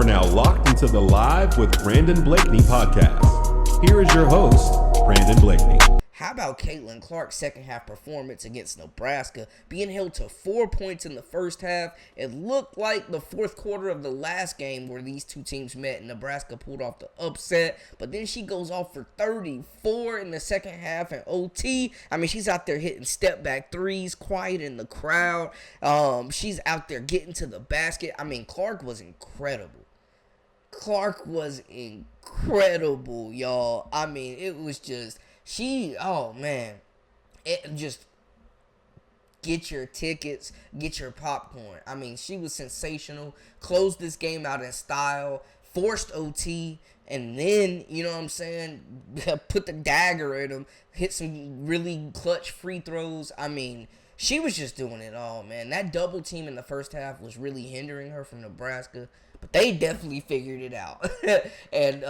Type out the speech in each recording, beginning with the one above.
are now locked into the Live with Brandon Blakeney podcast. Here is your host, Brandon Blakeney. How about Caitlin Clark's second half performance against Nebraska, being held to 4 points in the first half? It looked like the fourth quarter of the last game where these two teams met and Nebraska pulled off the upset, but then she goes off for 34 in the second half and OT. I mean, she's out there hitting step back threes, quiet in the crowd. She's out there getting to the basket. I mean, Clark was incredible. Y'all. I mean, it was just... get your tickets, get your popcorn. I mean, she was sensational, closed this game out in style, forced OT, and then, you know what I'm saying, put the dagger in them, hit some really clutch free throws. I mean, she was just doing it all, man. That double team in the first half was really hindering her from Nebraska. But they definitely figured it out. And,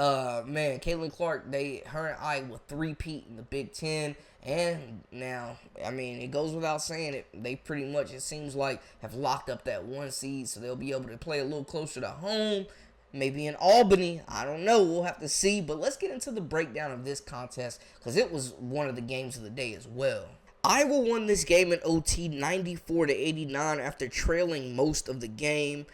man, Caitlin Clark, her and Iowa three-peat in the Big Ten. And now, I mean, it goes without saying it. They pretty much, it seems like, have locked up that one seed. So they'll be able to play a little closer to home. Maybe in Albany. I don't know. We'll have to see. But let's get into the breakdown of this contest, because it was one of the games of the day as well. Iowa won this game in OT 94-89 after trailing most of the game.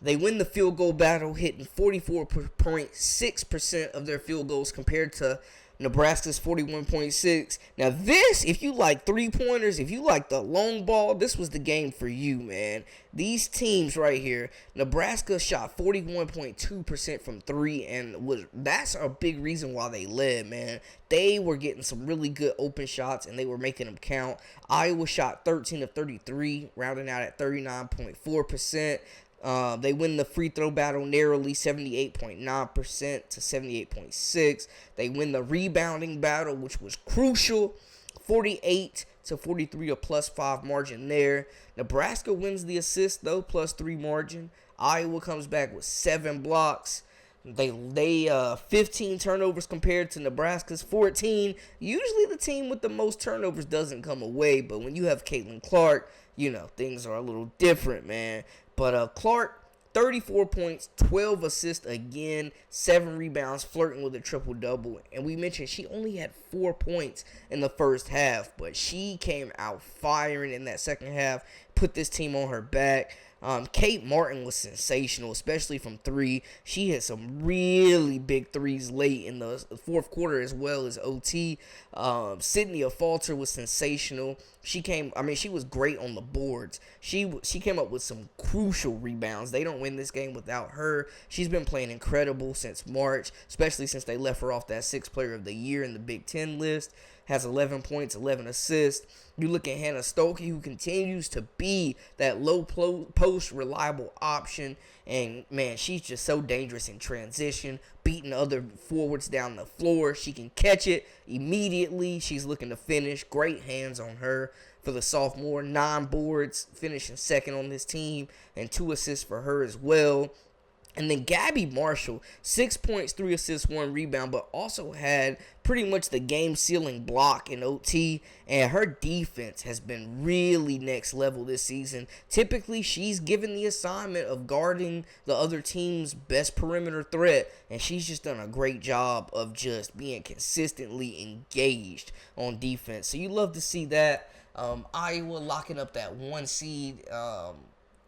They win the field goal battle, hitting 44.6% of their field goals compared to Nebraska's 41.6%. Now this, if you like three-pointers, if you like the long ball, this was the game for you, man. These teams right here, Nebraska shot 41.2% from three, and that's a big reason why they led, man. They were getting some really good open shots, and they were making them count. Iowa shot 13 of 33, rounding out at 39.4%. They win the free throw battle narrowly, 78.9% to 78.6%. They win the rebounding battle, which was crucial, 48-43, a +5 margin there. Nebraska wins the assist, though, +3 margin. Iowa comes back with 7 blocks. They 15 turnovers compared to Nebraska's 14. Usually the team with the most turnovers doesn't come away, but when you have Caitlin Clark, you know, things are a little different, man. But Clark, 34 points, 12 assists again, 7 rebounds, flirting with a triple-double. And we mentioned she only had 4 points in the first half, but she came out firing in that second half, put this team on her back. Kate Martin was sensational, especially from three. She hit some really big threes late in the fourth quarter as well as OT. Sydney Afalter was sensational. She was great on the boards. She came up with some crucial rebounds. They don't win this game without her. She's been playing incredible since March, especially since they left her off that 6th player of the year in the Big Ten list. Has 11 points, 11 assists. You look at Hannah Stokey, who continues to be that low post reliable option. And, man, she's just so dangerous in transition, beating other forwards down the floor. She can catch it immediately. She's looking to finish. Great hands on her for the sophomore. 9 boards, finishing second on this team, and 2 assists for her as well. And then Gabby Marshall, 6 points, 3 assists, 1 rebound, but also had pretty much the game-sealing block in OT. And her defense has been really next level this season. Typically, she's given the assignment of guarding the other team's best perimeter threat. And she's just done a great job of just being consistently engaged on defense. So you love to see that. Iowa locking up that 1 seed.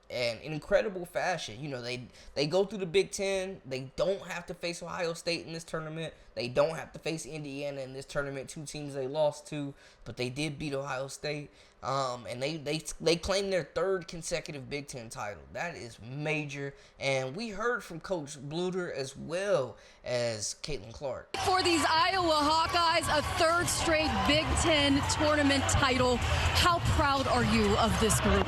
And in incredible fashion. You know, they go through the Big Ten. They don't have to face Ohio State in this tournament. They don't have to face Indiana in this tournament, 2 teams they lost to, but they did beat Ohio State. And they claimed their 3rd consecutive Big Ten title. That is major. And we heard from Coach Bluter as well as Caitlin Clark. For these Iowa Hawkeyes, a 3rd straight Big Ten tournament title. How proud are you of this group?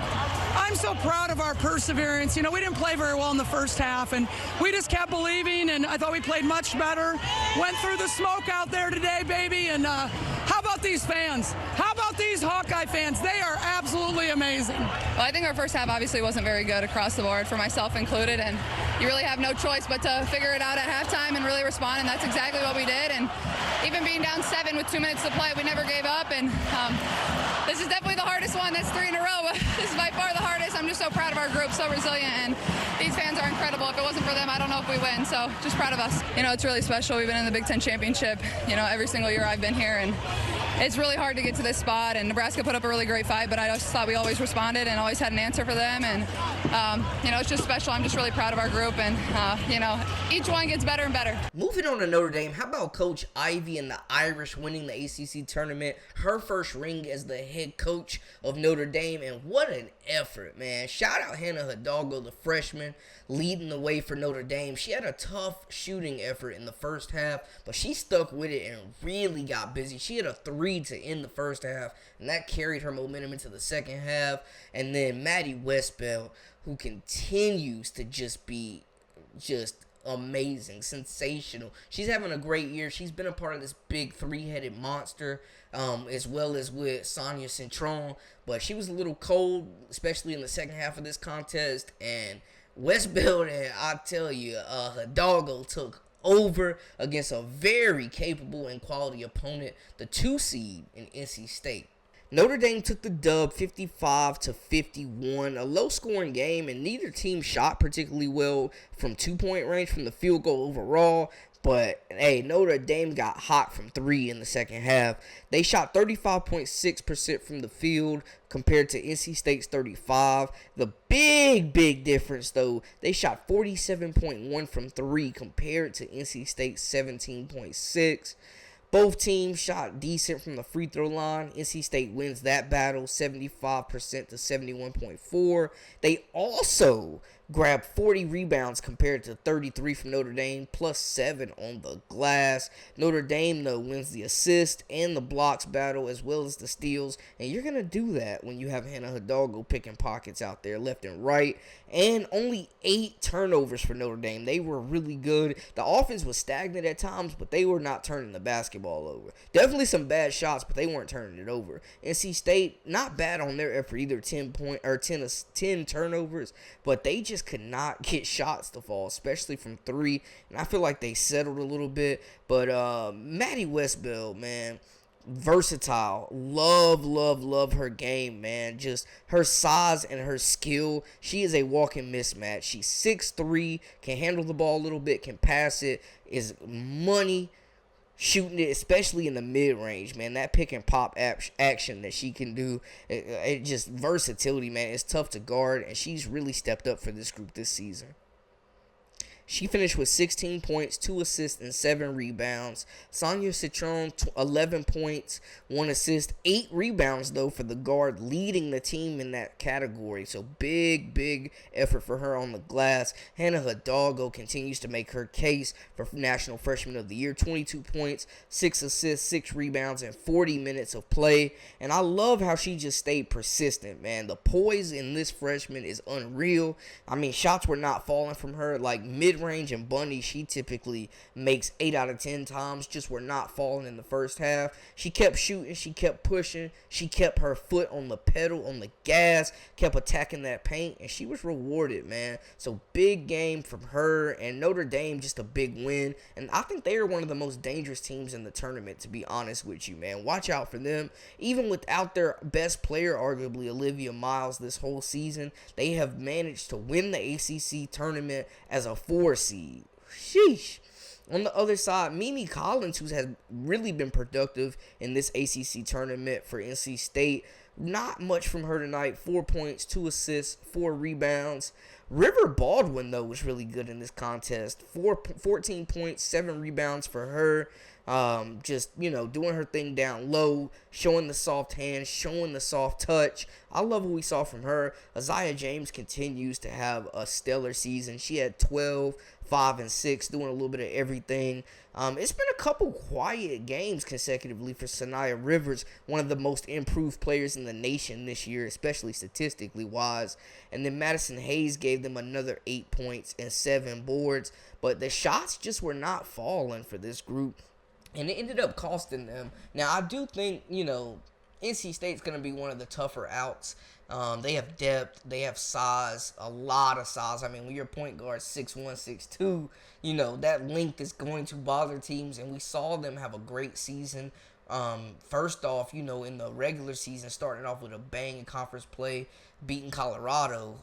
I'm so proud of our perseverance. You know, we didn't play very well in the first half, and we just kept believing, and I thought we played much better. Went through the smoke out there today, baby, and how about these fans? How about these Hawkeye fans? They are absolutely amazing. Well, I think our first half obviously wasn't very good across the board, for myself included, and you really have no choice but to figure it out at halftime and really respond, and that's exactly what we did. And even being down 7 with 2 minutes to play, we never gave up, and This is definitely the hardest one. That's 3 in a row. This is by far the hardest. I'm just so proud of our group, so resilient, and these fans are incredible. If it wasn't for them, I don't know if we win, so just proud of us. It's really special. We've been in the Big Ten Championship, every single year I've been here, and it's really hard to get to this spot, and Nebraska put up a really great fight, but I just thought we always responded and always had an answer for them, and, it's just special. I'm just really proud of our group, and, each one gets better and better. Moving on to Notre Dame, how about Coach Ivy and the Irish winning the ACC tournament, her first ring as the head coach of Notre Dame, and what an effort, man. Shout out Hannah Hidalgo, the freshman, leading the way for Notre Dame. She had a tough shooting effort in the first half, but she stuck with it and really got busy. She had a 3 to end the first half, and that carried her momentum into the second half. And then Maddie Westbell, who continues to just be amazing, sensational. She's having a great year. She's been a part of this big 3-headed monster, as well as with Sonia Cintron, but she was a little cold, especially in the second half of this contest, and Westbell, I tell you, Hidalgo took over against a very capable and quality opponent, the 2 seed in NC State. Notre Dame took the dub 55-51, a low-scoring game, and neither team shot particularly well from 2-point range from the field goal overall. But, hey, Notre Dame got hot from 3 in the second half. They shot 35.6% from the field compared to NC State's 35. The big difference, though, they shot 47.1 from 3 compared to NC State's 17.6. Both teams shot decent from the free throw line. NC State wins that battle 75% to 71.4. They also grabbed 40 rebounds compared to 33 from Notre Dame, plus 7 on the glass. Notre Dame, though, wins the assist and the blocks battle as well as the steals. And you're going to do that when you have Hannah Hidalgo picking pockets out there left and right. And only 8 turnovers for Notre Dame. They were really good. The offense was stagnant at times, but they were not turning the basketball over. Definitely some bad shots, but they weren't turning it over. NC State, not bad on their effort either, 10 turnovers, but they just could not get shots to fall, especially from 3. And I feel like they settled a little bit. But Maddie Westbell, man, versatile. Love her game, man. Just her size and her skill. She is a walking mismatch. She's 6'3", can handle the ball a little bit, can pass it, is money shooting it, especially in the mid-range, man. That pick and pop action that she can do, it just versatility, man. It's tough to guard, and she's really stepped up for this group this season. She finished with 16 points, 2 assists, and 7 rebounds. Sonia Citron, 11 points, 1 assist, 8 rebounds, though, for the guard, leading the team in that category. So big effort for her on the glass. Hannah Hidalgo continues to make her case for National Freshman of the Year. 22 points, 6 assists, 6 rebounds, and 40 minutes of play. And I love how she just stayed persistent, man. The poise in this freshman is unreal. I mean, shots were not falling from her. Like mid-range and bunny, she typically makes 8 out of 10 times, just were not falling in the first half. She kept shooting, she kept pushing, she kept her foot on the pedal, on the gas, kept attacking that paint, and she was rewarded, man. So big game from her, and Notre Dame just a big win. And I think they are one of the most dangerous teams in the tournament, to be honest with you, man. Watch out for them. Even without their best player, arguably Olivia Miles, this whole season, they have managed to win the ACC tournament as a 4 seed. Sheesh. On the other side, Mimi Collins, who has really been productive in this ACC tournament for NC State. Not much from her tonight. 4 points, 2 assists, 4 rebounds. River Baldwin, though, was really good in this contest. 14 points, 7 rebounds for her. Just, doing her thing down low, showing the soft hands, showing the soft touch. I love what we saw from her. Isaiah James continues to have a stellar season. She had 12, 5, and 6, doing a little bit of everything. It's been a couple quiet games consecutively for Sanaya Rivers, one of the most improved players in the nation this year, especially statistically wise. And then Madison Hayes gave them another 8 points and 7 boards. But the shots just were not falling for this group, and it ended up costing them. Now, I do think, NC State's going to be one of the tougher outs. They have depth. They have size, a lot of size. I mean, when your point guard 6'1", 6'2", that length is going to bother teams, and we saw them have a great season First off, in the regular season, starting off with a bang in conference play, beating Colorado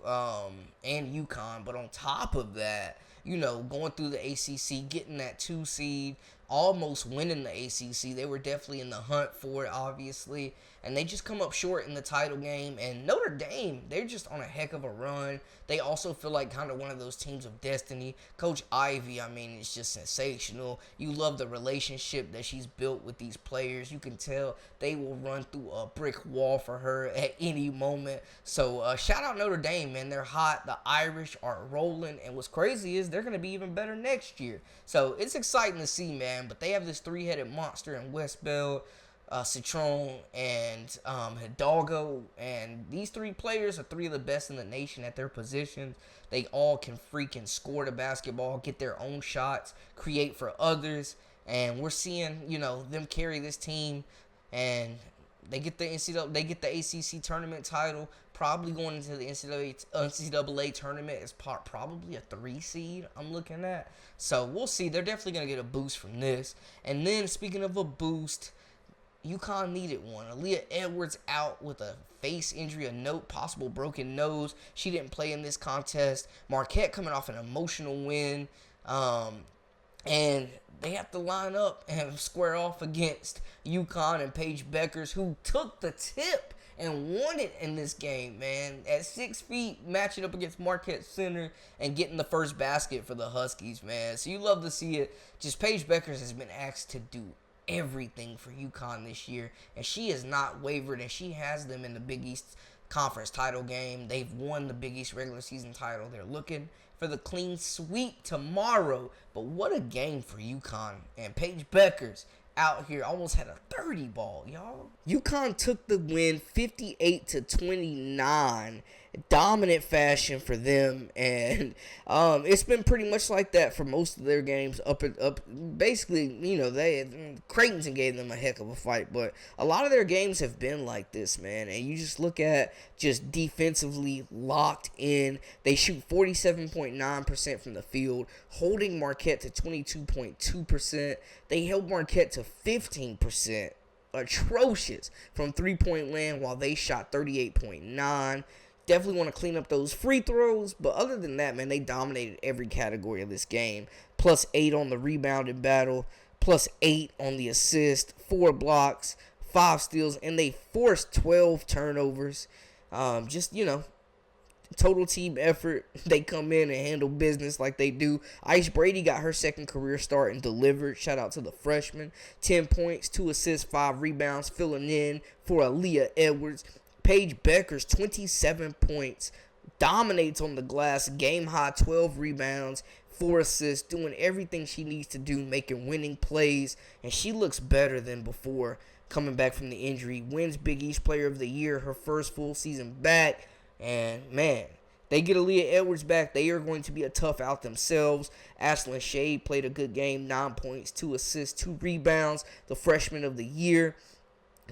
and Yukon. But on top of that, going through the ACC, getting that 2 seed, almost winning the ACC. They were definitely in the hunt for it, obviously. And they just come up short in the title game. And Notre Dame, they're just on a heck of a run. They also feel like kind of one of those teams of destiny. Coach Ivy, it's just sensational. You love the relationship that she's built with these players. You can tell they will run through a brick wall for her at any moment. So shout out Notre Dame, man. They're hot. The Irish are rolling. And what's crazy is they're going to be even better next year. So it's exciting to see, man. But they have this 3-headed monster in West Bell, Citron, and Hidalgo, and these 3 players are 3 of the best in the nation at their positions. They all can freaking score the basketball, get their own shots, create for others, and we're seeing them carry this team, and they get the ACC tournament title. Probably going into the NCAA tournament is probably a 3 seed I'm looking at. So we'll see. They're definitely gonna get a boost from this. And then speaking of a boost, Yukon needed one. Aaliyah Edwards out with a face injury, a possible broken nose. She didn't play in this contest. Marquette coming off an emotional win. And they have to line up and square off against Uconn and Paige Bueckers, who took the tip and won it in this game, man. At 6 feet, matching up against Marquette Center and getting the first basket for the Huskies, man. So you love to see it. Just Paige Bueckers has been asked to do everything for Yukon this year, and she has not wavered, and she has them in the Big East Conference title game. They've won the Big East regular season title. They're looking for the clean sweep tomorrow, but what a game for Yukon. And Paige Bueckers out here almost had a 30 ball, y'all. Yukon took the win 58-29. Dominant fashion for them, and it's been pretty much like that for most of their games up. Basically, Creighton gave them a heck of a fight, but a lot of their games have been like this, man. And you just look at just defensively locked in. They shoot 47.9% from the field, holding Marquette to 22.2%. They held Marquette to 15%. Atrocious from 3-point land, while they shot 38.9%. Definitely want to clean up those free throws. But other than that, man, they dominated every category of this game. +8 on the rebounding battle. +8 on the assist. 4 blocks. 5 steals. And they forced 12 turnovers. Total team effort. They come in and handle business like they do. Ice Brady got her second career start and delivered. Shout out to the freshman. 10 points, 2 assists, 5 rebounds. Filling in for Aaliyah Edwards. Paige Bueckers, 27 points, dominates on the glass, game high 12 rebounds, 4 assists, doing everything she needs to do, making winning plays, and she looks better than before coming back from the injury. Wins Big East Player of the Year, her first full season back, and man, they get Aaliyah Edwards back, they are going to be a tough out themselves. Ashlyn Shade played a good game, 9 points, 2 assists, 2 rebounds, the freshman of the year,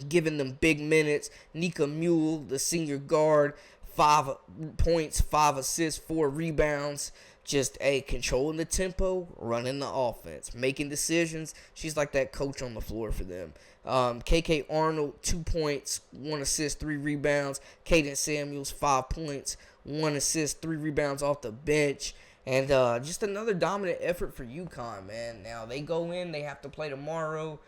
giving them big minutes. Ncaa Mule, the senior guard, 5 points, 5 assists, 4 rebounds. Just controlling the tempo, running the offense, making decisions. She's like that coach on the floor for them. KK Arnold, 2 points, 1 assist, 3 rebounds. Kaden Samuels, 5 points, 1 assist, 3 rebounds off the bench. And just another dominant effort for Yukon, man. Now, they go in, they have to play tomorrow.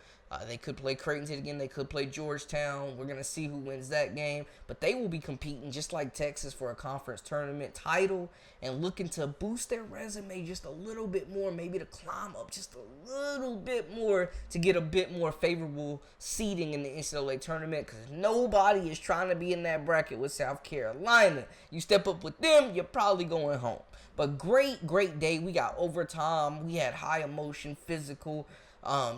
They could play Creighton again. They could play Georgetown. We're going to see who wins that game. But they will be competing just like Texas for a conference tournament title and looking to boost their resume just a little bit more, maybe to climb up just a little bit more to get a bit more favorable seeding in the NCAA tournament, because nobody is trying to be in that bracket with South Carolina. You step up with them, you're probably going home. But great day. We got overtime. We had high emotion, physical.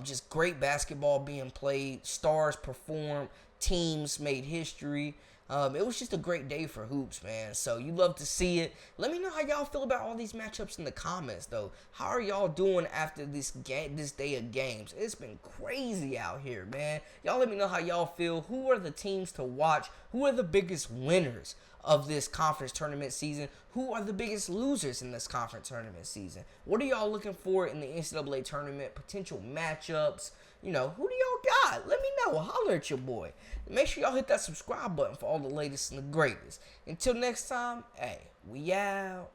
Just great basketball being played. Stars performed. Teams made history. It was just a great day for hoops, man. So you love to see it. Let me know how y'all feel about all these matchups in the comments, though. How are y'all doing after this day of games? It's been crazy out here, man. Y'all let me know how y'all feel. Who are the teams to watch? Who are the biggest winners of this conference tournament season? Who are the biggest losers in this conference tournament season? What are y'all looking for in the NCAA tournament? Potential matchups? Who do y'all out. Let me know. Holler at your boy. Make sure y'all hit that subscribe button for all the latest and the greatest. Until next time, hey, we out.